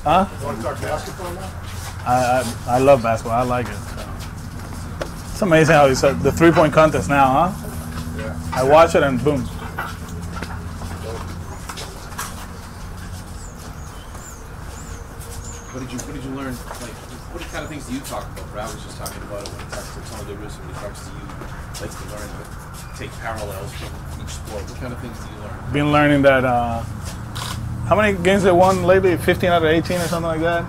Huh? You want to talk basketball now? I love basketball. I like it. So. It's amazing how he said the 3-point contest now, huh? Yeah. I watch it and boom. What did you learn? Like, what kind of things do you talk about? Brad was just talking about it when he talks to Tom DeRusso, when he talks to you, likes to learn, but take parallels from each sport. What kind of things do you learn? Been learning that. How many games they won lately? 15 out of 18 or something like that.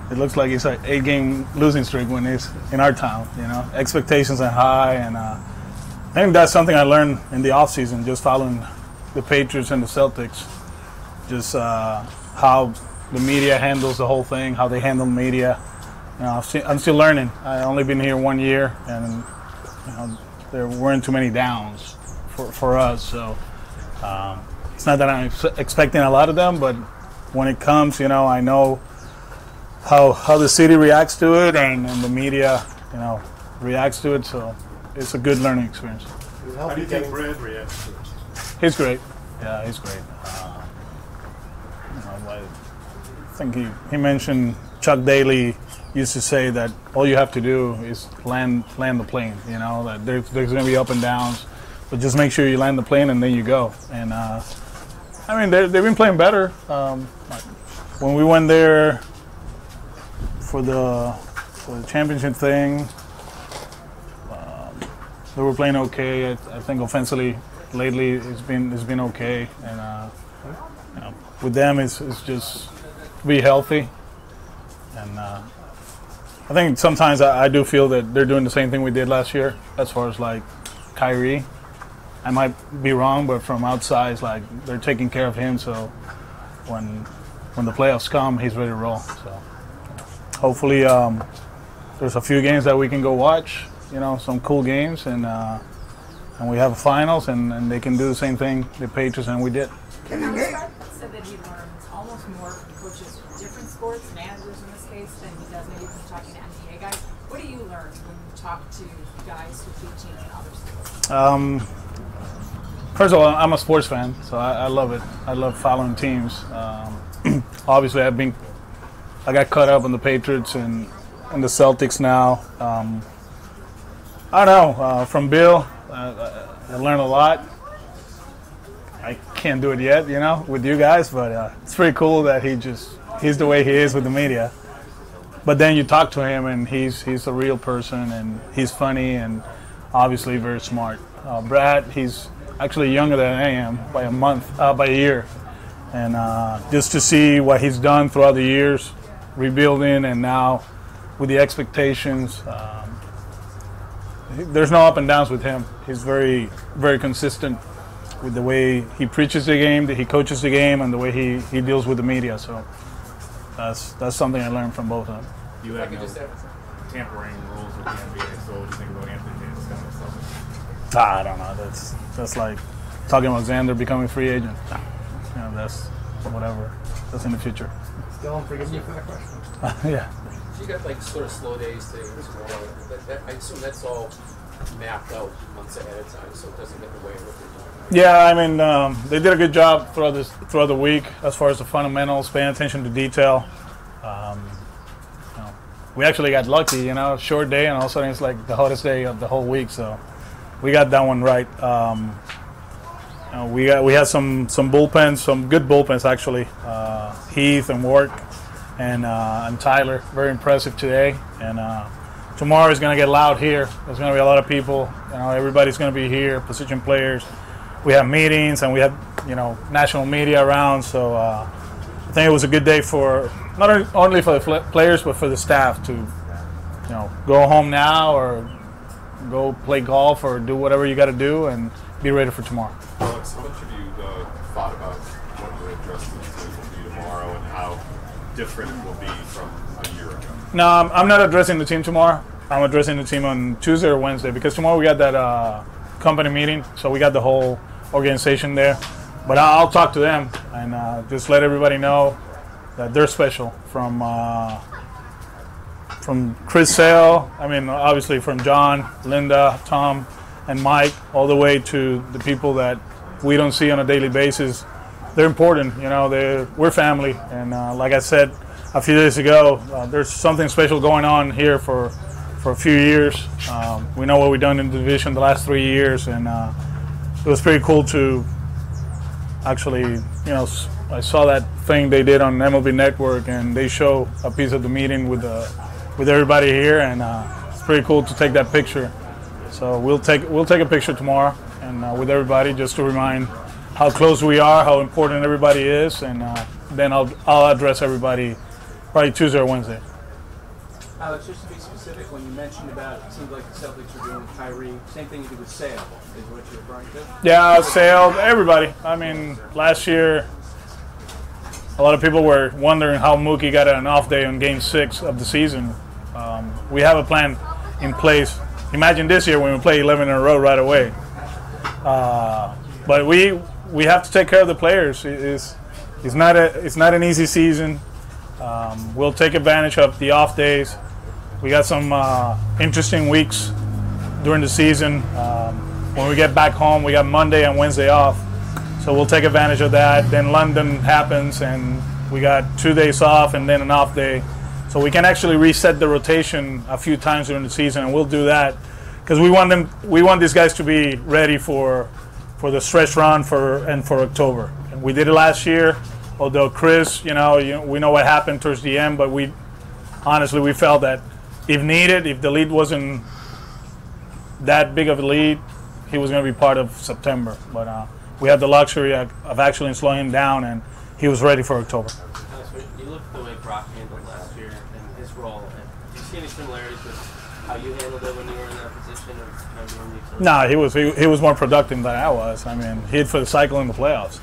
It looks like it's an 8-game losing streak when he's in our town. You know, expectations are high, and I think that's something I learned in the off season, just following the Patriots and the Celtics. Just how the media handles the whole thing, how they handle media. You know, I'm still learning. I've only been here 1 year, and you know, there weren't too many downs for us. So it's not that I'm expecting a lot of them, but when it comes, you know, I know how the city reacts to it, and the media, you know, reacts to it. So it's a good learning experience. How do you think Brad reacts to it? He's great. Yeah, he's great. You know, I think he mentioned Chuck Daly used to say that all you have to do is land the plane. You know, that there's going to be up and downs, but just make sure you land the plane and then you go. And I mean, they've been playing better. When we went there for the championship thing, they were playing okay. I think offensively lately it's been okay, and you know, with them it's just be healthy. And I think sometimes I do feel that they're doing the same thing we did last year as far as like Kyrie. I might be wrong, but from outside, it's like they're taking care of him. So when the playoffs come, he's ready to roll. So hopefully there's a few games that we can go watch. You know, some cool games, and we have finals, and they can do the same thing the Patriots and we did. Said that he learns almost more from coaches from different sports, managers in this case, than he does maybe from talking to NBA guys. What do you learn when you talk to guys who teach in other sports? First of all, I'm a sports fan, so I love it. I love following teams. Obviously, I got caught up in the Patriots and the Celtics now. I don't know. From Bill, I learned a lot. I can't do it yet, you know, with you guys, but it's pretty cool that he's the way he is with the media. But then you talk to him, and he's a real person, and he's funny, and obviously very smart. Brad, he's actually younger than I am by a year, and just to see what he's done throughout the years, rebuilding, and now with the expectations. There's no up and downs with him. He's very, very consistent with the way he preaches the game, that he coaches the game, and the way he deals with the media. So that's something I learned from both of them. You have no tampering rules with the NBA, so what do you think about Anthony Davis kind of stuff? I don't know. That's like talking about Xander becoming a free agent. You know, that's whatever. That's in the future. Dylan, forgive me for that question. Yeah. So you got like sort of slow days today and tomorrow. I assume that's all mapped out months ahead of time, so it doesn't get in the way of what they're doing. Yeah, I mean, they did a good job throughout the week as far as the fundamentals, paying attention to detail. You know, we actually got lucky, you know, short day, and all of a sudden it's like the hottest day of the whole week. So we got that one right. You know, we had some bullpens, some good bullpens actually. Heath and Work and Tyler, very impressive today. And tomorrow is going to get loud here. There's going to be a lot of people. You know, everybody's going to be here, position players. We have meetings, and we have, you know, national media around. So I think it was a good day for not only for the players, but for the staff to, you know, go home now or go play golf or do whatever you got to do and be ready for tomorrow. Alex, how much have you thought about what your adjustments will be tomorrow and how different it will be from a year ago? No, I'm not addressing the team tomorrow. I'm addressing the team on Tuesday or Wednesday because tomorrow we got that company meeting, so we got the whole organization there. But I'll talk to them and just let everybody know that they're special. From Chris Sale, I mean, obviously from John, Linda, Tom, and Mike, all the way to the people that we don't see on a daily basis. they're important. You know, we're family, and like I said a few days ago, there's something special going on here for a few years. We know what we've done in the division the last 3 years, and it was pretty cool to actually, you know, I saw that thing they did on MLB Network, and they show a piece of the meeting with everybody here, and it's pretty cool to take that picture. So we'll take a picture tomorrow, and with everybody, just to remind how close we are, how important everybody is, and then I'll address everybody probably Tuesday or Wednesday. Alex, just to be specific, when you mentioned about it seems like the Celtics are doing Kyrie, same thing you did with Sale, is what you're referring to? Yeah, Sale, everybody. I mean, last year, a lot of people were wondering how Mookie got an off day on Game 6 of the season. We have a plan in place. Imagine this year when we play 11 in a row right away. But we have to take care of the players. It's not an easy season. We'll take advantage of the off days. We got some interesting weeks during the season. When we get back home, we got Monday and Wednesday off. So we'll take advantage of that. Then London happens, and we got 2 days off and then an off day. So we can actually reset the rotation a few times during the season, and we'll do that because we want these guys to be ready for the stretch run for October. And we did it last year. Although Chris, we know what happened towards the end, but we felt that if needed, if the lead wasn't that big of a lead, he was going to be part of September. But we had the luxury of actually slowing him down, and he was ready for October. You look at the way Brock handled last year and his role. Do you see any similarities with how you handled it when you were in that position of kind of being the utility? No, he was more productive than I was. I mean, he hit for the cycle in the playoffs.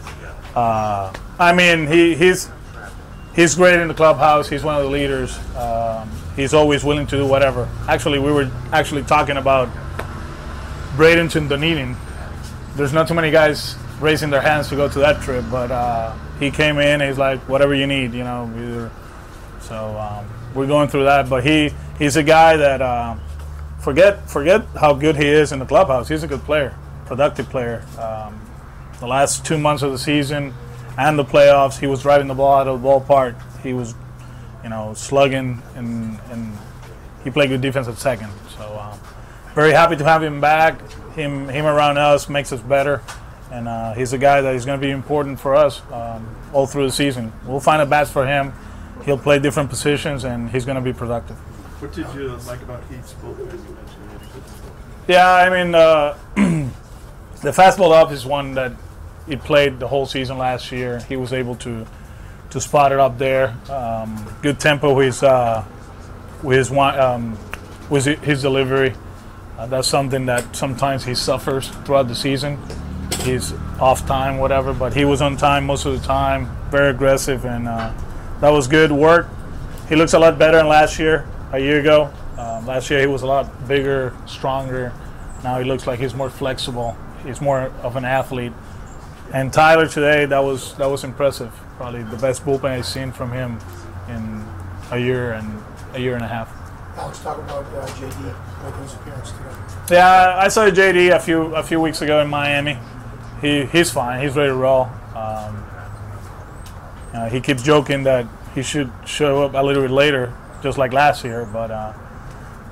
I mean, he's great in the clubhouse. He's one of the leaders. He's always willing to do whatever. Actually, we were talking about Bradenton Dunedin. There's not too many guys raising their hands to go to that trip, but he came in. He's like, whatever you need, So we're going through that. But he's a guy that forget how good he is in the clubhouse. He's a good player, productive player. The last 2 months of the season and the playoffs, he was driving the ball out of the ballpark. He was, slugging, and he played good defense at second. So very happy to have him back. Him around us makes us better, and he's a guy that is going to be important for us all through the season. We'll find a bats for him. He'll play different positions, and he's going to be productive. What did you like about Heath's bullpen? You mentioned Yeah, I mean, the fastball up is one that he played the whole season last year. He was able to spot it up there. Good tempo with his delivery. That's something that sometimes he suffers throughout the season. He's off time, whatever, but he was on time most of the time. Very aggressive, and that was good work. He looks a lot better than a year ago. Last year he was a lot bigger, stronger. Now he looks like he's more flexible. He's more of an athlete. And Tyler today, that was impressive. Probably the best bullpen I've seen from him in a year and a half. Alex, talk about JD making his appearance today. Yeah, I saw JD a few weeks ago in Miami. He's fine. He's ready to roll. He keeps joking that he should show up a little bit later, just like last year. But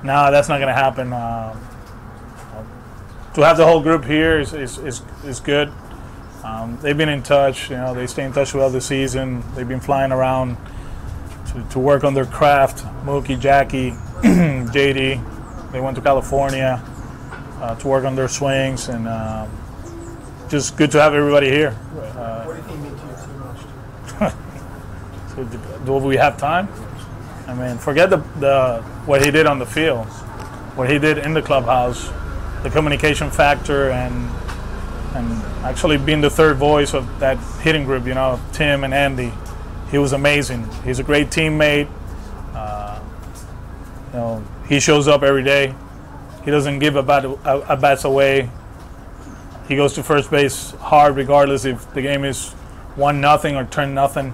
no, that's not going to happen. To have the whole group here is good. They've been in touch. They stay in touch throughout the season. They've been flying around to work on their craft. Mookie, Jackie, JD. They went to California to work on their swings, and just good to have everybody here. What did he mean to your team last year? Do we have time? I mean, forget what he did on the field, what he did in the clubhouse, the communication factor, and actually being the third voice of that hitting group, Tim and Andy. He was amazing. He's a great teammate. He shows up every day. He doesn't give a bats away. He goes to first base hard, regardless if the game is 1-0 or 10-0.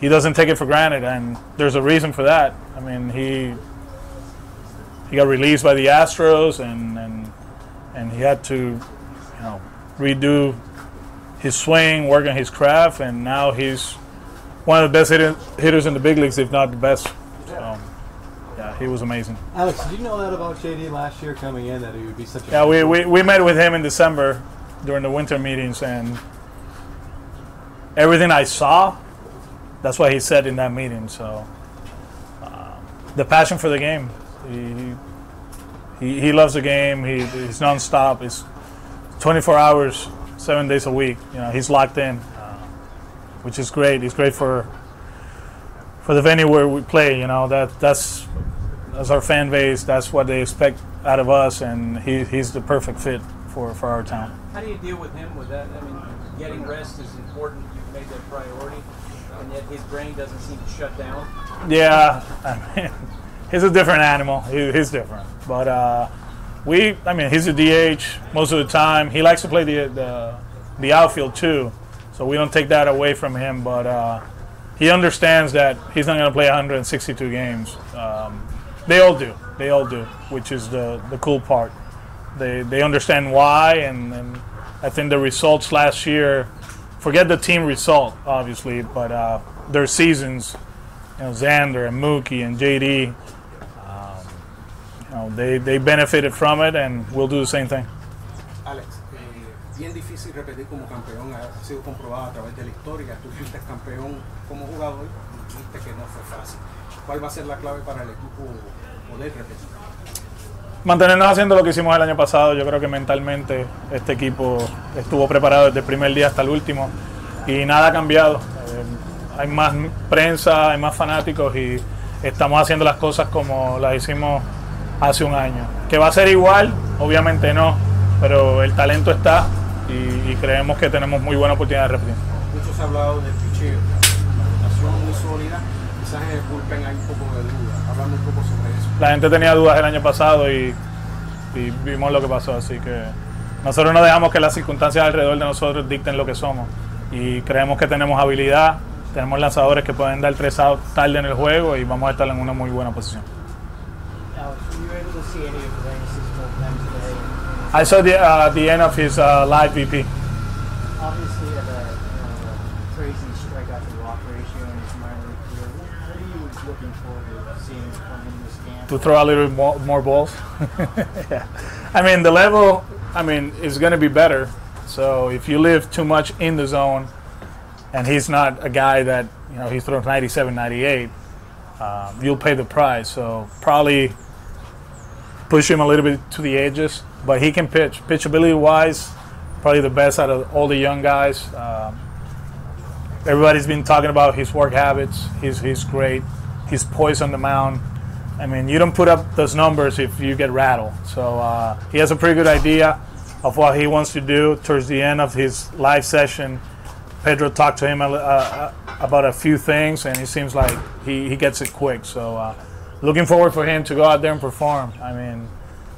He doesn't take it for granted, and there's a reason for that. I mean, he got released by the Astros, and he had to, redo his swing, working his craft, and now he's one of the best hitters in the big leagues, if not the best. So, yeah, he was amazing. Alex, did you know that about JD last year coming in, that he would be such a... Yeah, we met with him in December during the winter meetings, and everything I saw, that's what he said in that meeting. So the passion for the game, he loves the game. He's nonstop. It's 24 hours, 7 days a week. You know, he's locked in, which is great. It's great for the venue where we play. You know, that's our fan base. That's what they expect out of us, and he's the perfect fit for our town. How do you deal with him with that? I mean, getting rest is important. You've made that a priority, and yet his brain doesn't seem to shut down. Yeah, I mean, he's a different animal. He's different, but he's a DH most of the time. He likes to play the outfield too, so we don't take that away from him. But he understands that he's not going to play 162 games. They all do, which is the cool part. They understand why, and I think the results last year, forget the team result, obviously, but their seasons, you know, Xander and Mookie and JD, they benefited from it, and we'll do the same thing. Alex, bien difícil repetir como campeón, ha sido comprobado a través de la historia. Tú fuiste campeón como jugador y dijiste que no fue fácil. ¿Cuál va a ser la clave para el equipo poder repetir? Mantenernos haciendo lo que hicimos el año pasado. Yo creo que mentalmente este equipo estuvo preparado desde el primer día hasta el último y nada ha cambiado. Hay más prensa, hay más fanáticos y estamos haciendo las cosas como las hicimos hace un año. ¿Que va a ser igual? Obviamente no, pero el talento está y creemos que tenemos muy buena oportunidad de repetir. Muchos han hablado del picheo, la rotación muy sólida, quizás en el bullpen hay un poco de duda. Hablando un poco sobre eso. La gente tenía dudas el año pasado y vimos lo que pasó, así que nosotros no dejamos que las circunstancias alrededor de nosotros dicten lo que somos y creemos que tenemos habilidad, tenemos lanzadores que pueden dar 3 outs tarde en el juego y vamos a estar en una muy buena posición. I saw the end of his live VP. Obviously, he had a crazy strikeout to walk ratio in his minor league career. What are you looking forward to seeing from him this camp? To throw a little more balls. Yeah. I mean, the level, is going to be better. So if you live too much in the zone, and he's not a guy that, you know, he throws 97, 98, you'll pay the price. So probably push him a little bit to the edges, but he can pitch. Pitchability-wise, probably the best out of all the young guys. Everybody's been talking about his work habits. He's great. He's poised on the mound. I mean, you don't put up those numbers if you get rattled. So he has a pretty good idea of what he wants to do. Towards the end of his live session, Pedro talked to him about a few things, and it seems like he gets it quick. So looking forward for him to go out there and perform. I mean,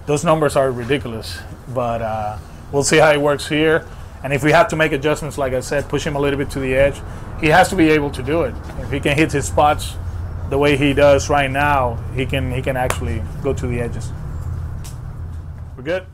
those numbers are ridiculous, but we'll see how it works here. And if we have to make adjustments, like I said, push him a little bit to the edge, he has to be able to do it. If he can hit his spots the way he does right now, he can actually go to the edges. We're good.